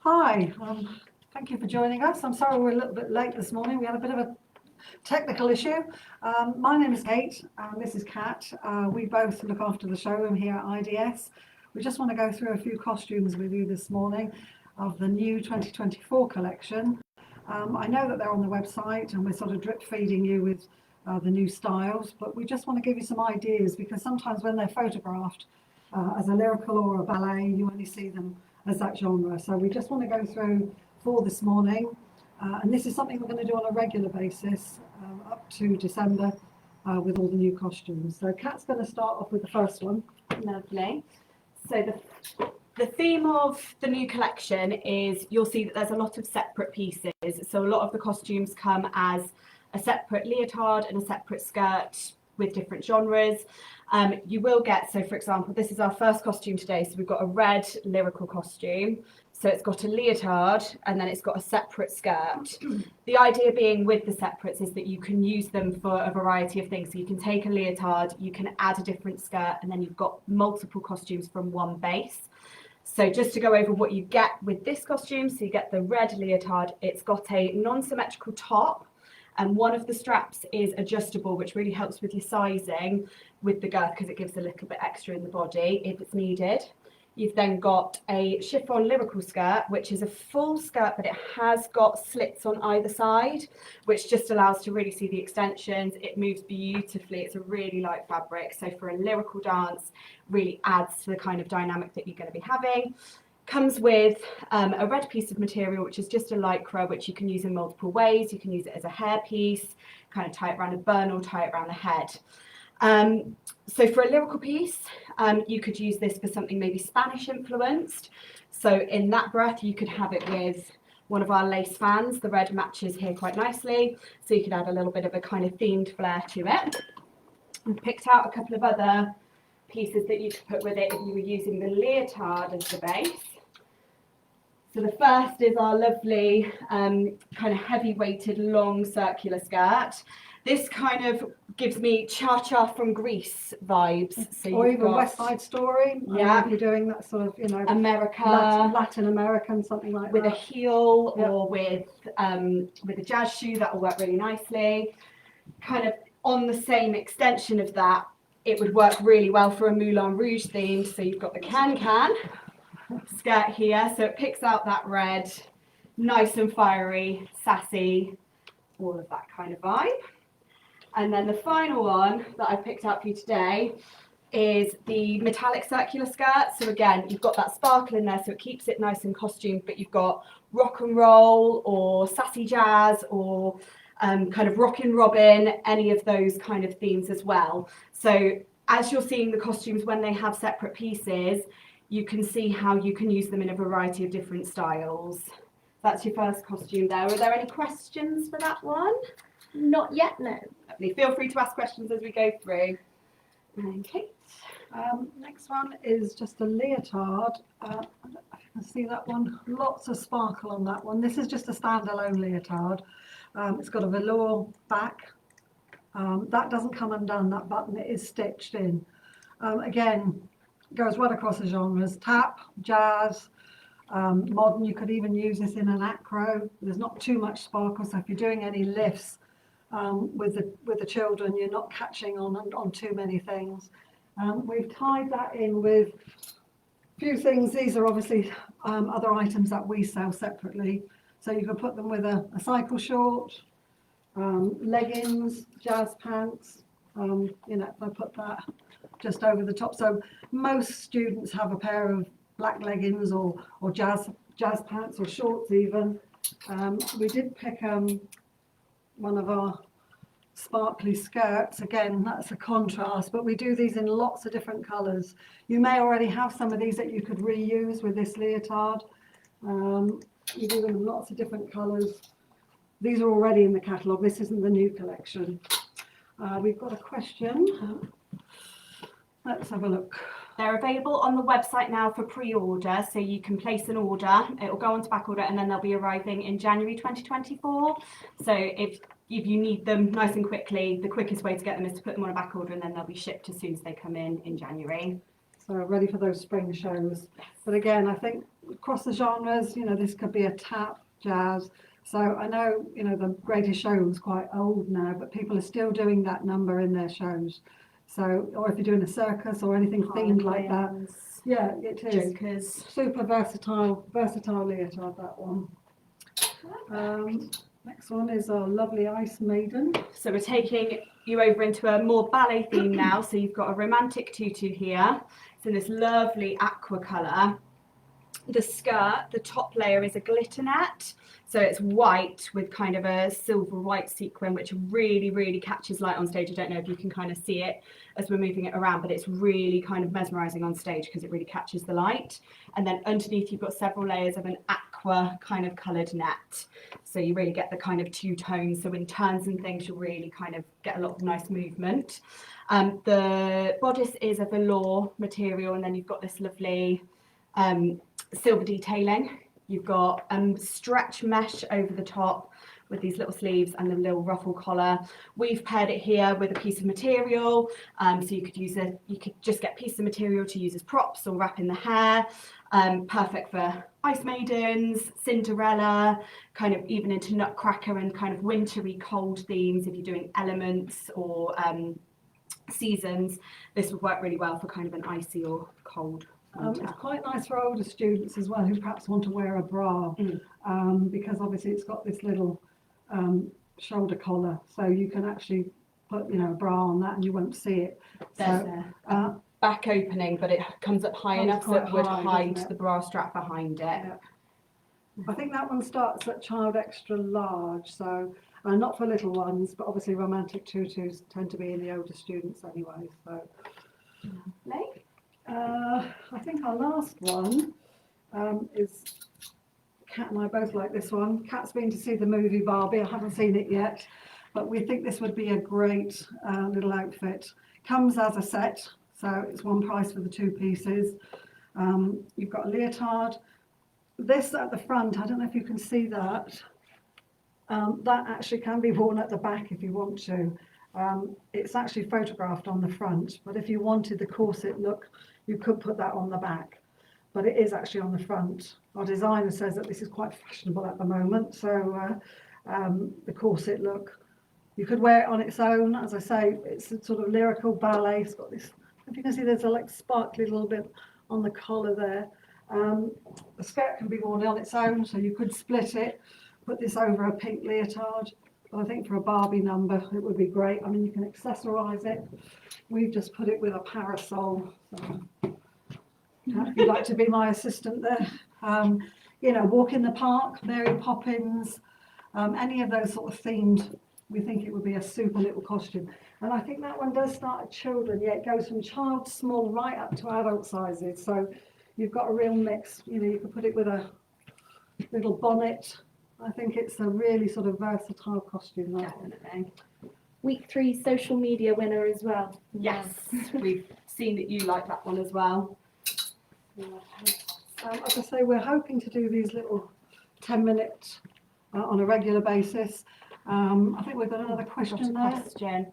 Hi, thank you for joining us. I'm sorry we're a little bit late this morning. We had a bit of a technical issue. My name is Kate and this is Kat. We both look after the showroom here at IDS. We just want to go through a few costumes with you this morning of the new 2024 collection. I know that they're on the website and we're sort of drip feeding you with the new styles, but we just want to give you some ideas because sometimes when they're photographed as a lyrical or a ballet, you only see them as that genre. So we just want to go through 4 this morning, and this is something we're going to do on a regular basis up to December with all the new costumes. So Kat's going to start off with the first one. Lovely. So the theme of the new collection is you'll see that there's a lot of separate pieces. So a lot of the costumes come as a separate leotard and a separate skirt with different genres. You will get, so for example, this is our first costume today. So we've got a red lyrical costume. So it's got a leotard and then it's got a separate skirt. The idea being with the separates is that you can use them for a variety of things. So you can take a leotard, you can add a different skirt, and then you've got multiple costumes from one base. So just to go over what you get with this costume, so you get the red leotard, it's got a non-symmetrical top, and one of the straps is adjustable, which really helps with your sizing with the girth because it gives a little bit extra in the body if it's needed. You've then got a chiffon lyrical skirt, which is a full skirt, but it has got slits on either side, which just allows to really see the extensions. It moves beautifully. It's a really light fabric. So for a lyrical dance, really adds to the kind of dynamic that you're going to be having. Comes with a red piece of material, which is just a lycra, which you can use in multiple ways. You can use it as a hair piece, kind of tie it around a bun or tie it around the head. So for a lyrical piece, you could use this for something maybe Spanish influenced. So in that breath, you could have it with one of our lace fans. The red matches here quite nicely. So you could add a little bit of a kind of themed flair to it. I've picked out a couple of other pieces that you could put with it if you were using the leotard as the base. So the first is our lovely kind of heavy weighted long circular skirt. This kind of gives me Cha-Cha from Greece vibes. So or even West Side Story. Yeah. If you're doing that sort of, America. Latin American, something like with that. With a heel, yep. Or with a jazz shoe, that will work really nicely. Kind of on the same extension of that, it would work really well for a Moulin Rouge theme. So you've got the can-can skirt here. So it picks out that red, nice and fiery, sassy, all of that kind of vibe. And then the final one that I picked out for you today is the metallic circular skirt. So again, you've got that sparkle in there, so it keeps it nice and costumed, but you've got rock and roll or sassy jazz or kind of rockin' robin, any of those kind of themes as well. So as you're seeing the costumes when they have separate pieces, you can see how you can use them in a variety of different styles. That's your first costume there. Are there any questions for that one? Not yet, no. Lovely. Feel free to ask questions as we go through. Okay. Next one is just a leotard. I don't know if you can see that one. Lots of sparkle on that one. This is just a standalone leotard. It's got a velour back. That doesn't come undone, that button. It is stitched in. Again, goes right across the genres. Tap, jazz, modern. You could even use this in an acro. There's not too much sparkle, so if you're doing any lifts with the children, you're not catching on too many things. We've tied that in with a few things. These are obviously other items that we sell separately. So you can put them with a cycle short, leggings, jazz pants. I put that just over the top. So most students have a pair of black leggings or jazz pants or shorts even. We did pick one of our sparkly skirts. Again, that's a contrast, but we do these in lots of different colours. You may already have some of these that you could reuse with this leotard. You do them in lots of different colours. These are already in the catalogue. This isn't the new collection. We've got a question. Let's have a look. They're available on the website now for pre-order, so you can place an order. It will go on to back order and then they'll be arriving in January 2024. So if you need them nice and quickly, the quickest way to get them is to put them on a back order and then they'll be shipped as soon as they come in January. So ready for those spring shows. But again, I think across the genres, this could be a tap, jazz. So I know, the Greatest Showroom's quite old now, but people are still doing that number in their shows. So, or if you're doing a circus or anything themed like that. Yeah, it is. Jokers. Super versatile leotard, that one. Next one is our lovely Ice Maiden. So we're taking you over into a more ballet theme now. So you've got a romantic tutu here. It's in this lovely aqua colour. The skirt, the top layer is a glitter net. So it's white with kind of a silver white sequin, which really, really catches light on stage. I don't know if you can kind of see it as we're moving it around, but it's really kind of mesmerising on stage because it really catches the light. And then underneath you've got several layers of an aqua kind of coloured net. So you really get the kind of two tones. So in turns and things, you'll really kind of get a lot of nice movement. The bodice is a velour material, and then you've got this lovely silver detailing. You've got stretch mesh over the top with these little sleeves and a little ruffle collar. We've paired it here with a piece of material, so you could just get pieces of material to use as props or wrap in the hair. Perfect for Ice Maidens, Cinderella, kind of even into Nutcracker and kind of wintry cold themes. If you're doing elements or seasons, this would work really well for kind of an icy or cold. It's quite nice for older students as well who perhaps want to wear a bra, because obviously it's got this little shoulder collar, so you can actually put a bra on that and you won't see it. There's a back opening, but it comes up high enough so it would hide the bra strap behind it. Yeah. I think that one starts at child extra large, so not for little ones, but obviously romantic tutus tend to be in the older students anyway. So. I think our last one is Kat and I both like this one. Kat's been to see the movie Barbie. I haven't seen it yet, but we think this would be a great little outfit. Comes as a set, so it's one price for the two pieces. You've got a leotard. This at the front, I don't know if you can see that. That actually can be worn at the back if you want to. It's actually photographed on the front, but if you wanted the corset look, you could put that on the back, but it is actually on the front. Our designer says that this is quite fashionable at the moment, so the corset look, you could wear it on its own. As I say, it's a sort of lyrical ballet. It's got this, if you can see, there's a like sparkly little bit on the collar there. The skirt can be worn on its own, so you could split it, put this over a pink leotard. But I think for a Barbie number, it would be great. I mean, you can accessorise it. We've just put it with a parasol. So, if you'd like to be my assistant there, walk in the park, Mary Poppins, any of those sort of themed, we think it would be a super little costume. And I think that one does start at children. Yeah, it goes from child small right up to adult sizes. So you've got a real mix. You could put it with a little bonnet. I think it's a really sort of versatile costume. Definitely. Week 3 social media winner as well. Yes, we've seen that you like that one as well. As I say, we're hoping to do these little 10-minute on a regular basis. I think we've got another question there.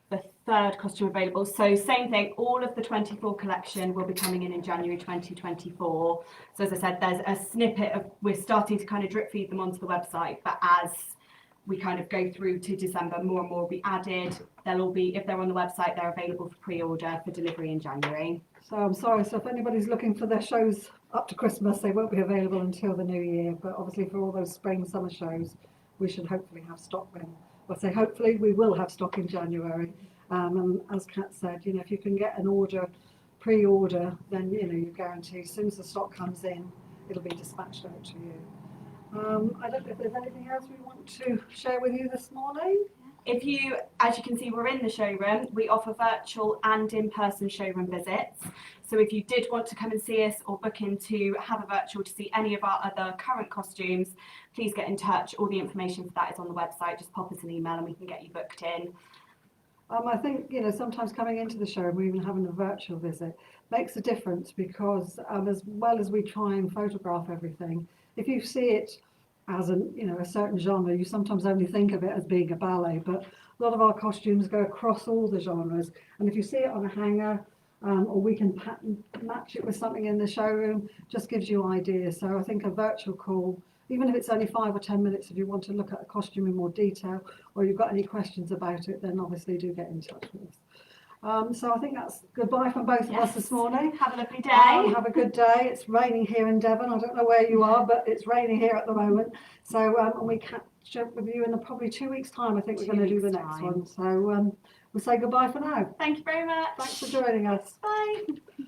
The third costume available. So same thing, all of the 24 collection will be coming in January 2024. So as I said, there's a snippet of, we're starting to kind of drip feed them onto the website, but as we kind of go through to December, more and more will be added. They'll all be, if they're on the website, they're available for pre-order for delivery in January. So I'm sorry, so if anybody's looking for their shows up to Christmas, they won't be available until the new year, but obviously for all those spring summer shows, we should hopefully have stock then. I'll say hopefully we will have stock in January. And as Kat said, if you can get an order, pre-order, then you're guaranteed as soon as the stock comes in, it'll be dispatched out to you. I don't know if there's anything else we want to share with you this morning. If you, as you can see, we're in the showroom. We offer virtual and in-person showroom visits. So if you did want to come and see us or book in to have a virtual to see any of our other current costumes, please get in touch. All the information for that is on the website. Just pop us an email and we can get you booked in. I think, sometimes coming into the showroom, even having a virtual visit, makes a difference because as well as we try and photograph everything, if you see it as a certain genre, you sometimes only think of it as being a ballet, but a lot of our costumes go across all the genres. And if you see it on a hanger, or we can match it with something in the showroom, just gives you ideas. So I think a virtual call, even if it's only 5 or 10 minutes, if you want to look at a costume in more detail, or you've got any questions about it, then obviously do get in touch with us. So I think that's goodbye from both of us this morning. Have a lovely day. Have a good day. It's raining here in Devon. I don't know where you are, but it's raining here at the moment. So and we catch up with you in probably 2 weeks' time. I think we're going to do the next one. So we'll say goodbye for now. Thank you very much. Thanks for joining us. Bye.